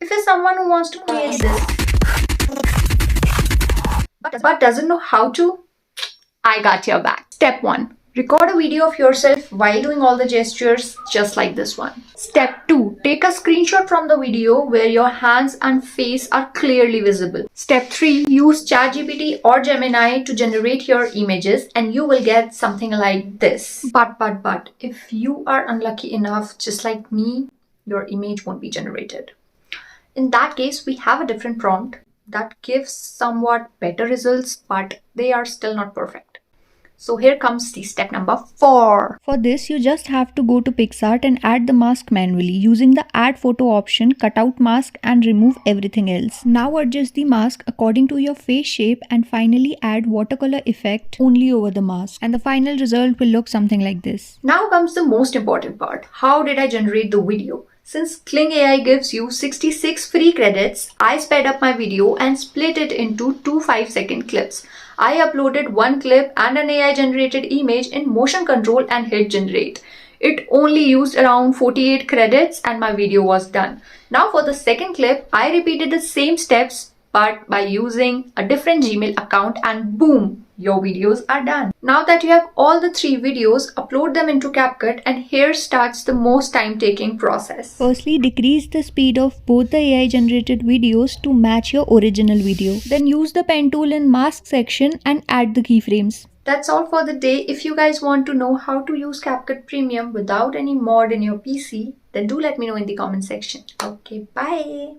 If you're someone who wants to create this but doesn't know how to, I got your back. Step 1. Record a video of yourself while doing all the gestures just like this one. Step 2. Take a screenshot from the video where your hands and face are clearly visible. Step 3. Use ChatGPT or Gemini to generate your images and you will get something like this. But, if you are unlucky enough, just like me, your image won't be generated. In that case, we have a different prompt that gives somewhat better results, but they are still not perfect. So here comes the step number 4. For this, you just have to go to PixArt and add the mask manually using the add photo option, cut out mask and remove everything else. Now adjust the mask according to your face shape and finally add watercolor effect only over the mask. And the final result will look something like this. Now comes the most important part. How did I generate the video? Since Kling AI gives you 66 free credits, I sped up my video and split it into 2 5-second clips. I uploaded one clip and an AI generated image in motion control and hit generate. It only used around 48 credits and my video was done. Now for the second clip, I repeated the same steps but by using a different Gmail account and boom, your videos are done. Now that you have all the 3 videos, upload them into CapCut and here starts the most time-taking process. Firstly, decrease the speed of both the AI generated videos to match your original video. Then use the pen tool in mask section and add the keyframes. That's all for the day. If you guys want to know how to use CapCut Premium without any mod in your PC, then do let me know in the comment section. Okay, bye.